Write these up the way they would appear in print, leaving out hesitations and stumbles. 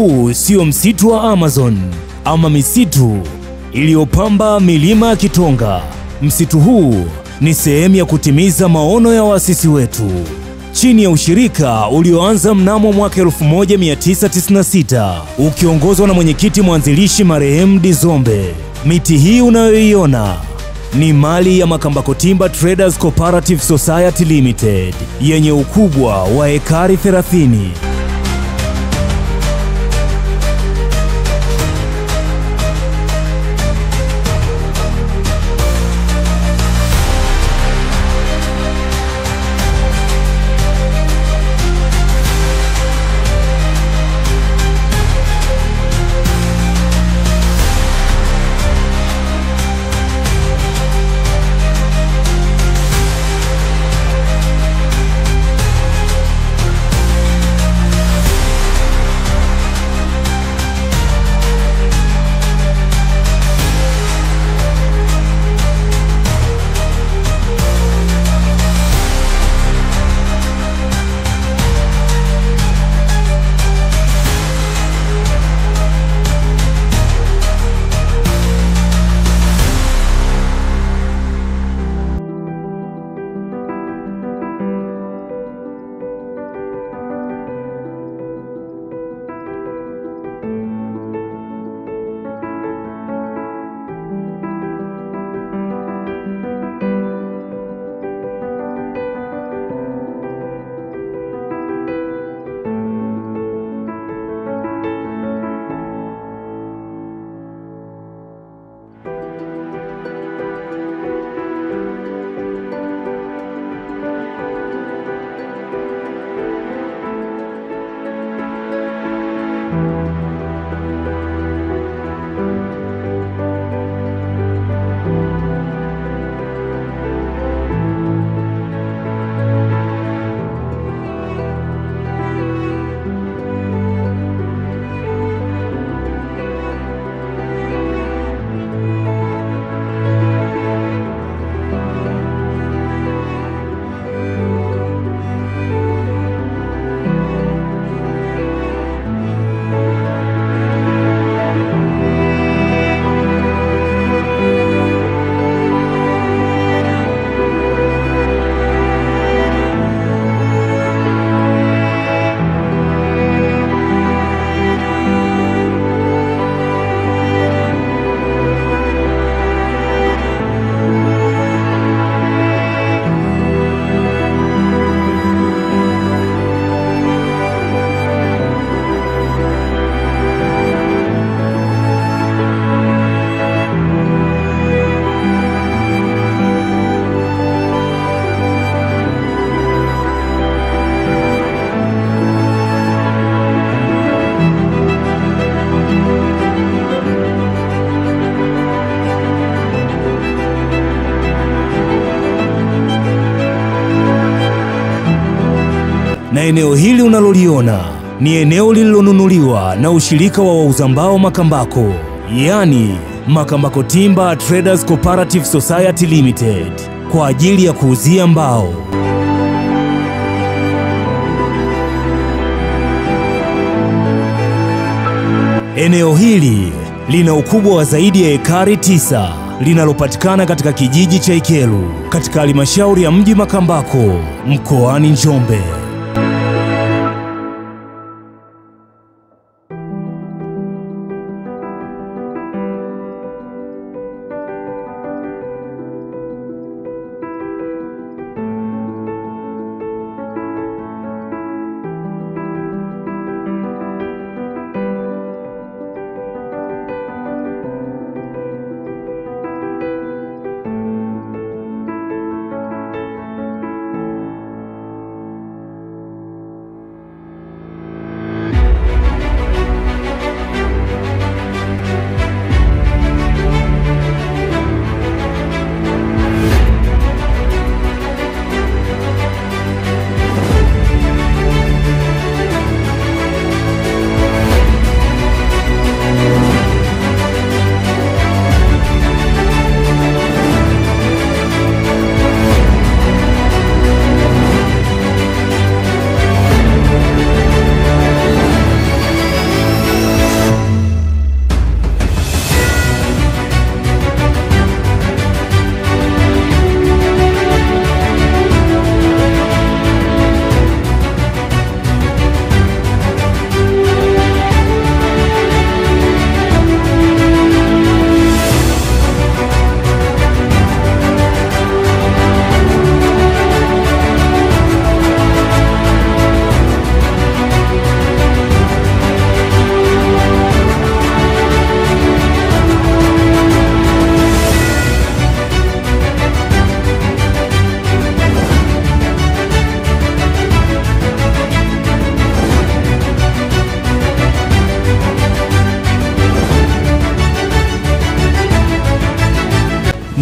huu sio msitu wa Amazon ama misitu iliyopamba milima ya Kitonga. Msitu huu ni sehemu ya kutimiza maono ya waasisi wetu chini ya ushirika ulioanza mnamo mwaka 1996 ukiongozwa na mwenyekiti mwanzilishi marehemu Dizombe. Miti hii unayoiona ni mali ya Makambako Timber Traders Cooperative Society Limited yenye ukubwa wa ekari 30. Na eneo hili unaloliona ni eneo lililonunuliwa na ushirika wa wauza mbao Makambako, yani Makambako Timber Traders Cooperative Society Limited, kwa ajili ya kuuzia mbao. Eneo hili lina ukubwa wa zaidi ya ekari 9 linalopatikana katika kijiji cha Ikelu katika halmashauri ya mji Makambako mkoani Njombe.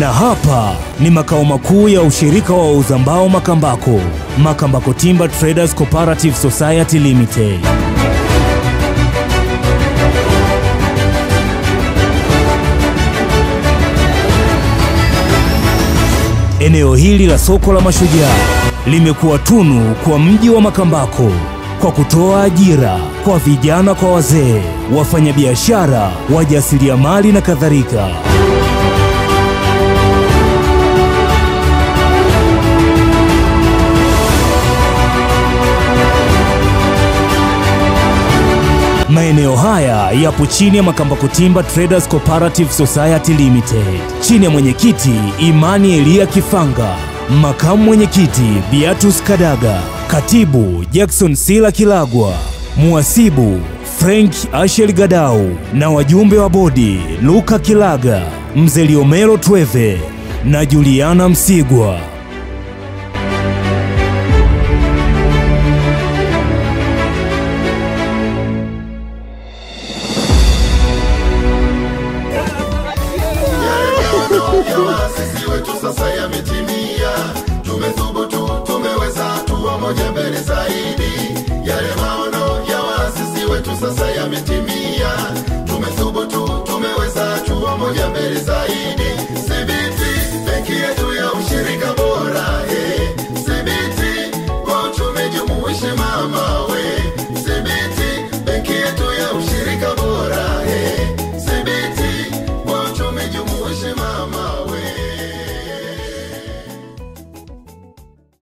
Na hapa ni makao makuu ya ushirika wa wauza mbao Makambako, Makambako Timber Traders Cooperative Society Limited. Eneo hili la soko la Mashujaa limekuwa tunu kwa mji wa Makambako kwa kutoa ajira kwa vijana, kwa wazee, wafanyabiashara, wajasiriamali na kadhalika. Maeneo haya yapo chini ya Makambako Timber Traders Cooperative Society Limited, chini ya mwenyekiti Imani Elia Kifanga, makamu mwenyekiti Beatus Kadaga, katibu Jackson Sila Kilagwa, muhasibu Frank Ashel Gadau, na wajumbe wa bodi Luka Kilaga, Mzee Liomelo Tweve na Juliana Msigwa. Sisi wetu sasa yametimia, tumethubutu, tumeweza, tuwa moja mbele zaidi. Yale maono ya waasisi wetu sasa yametimia, tumethubutu, tumeweza, tuwa moja mbele zaidi.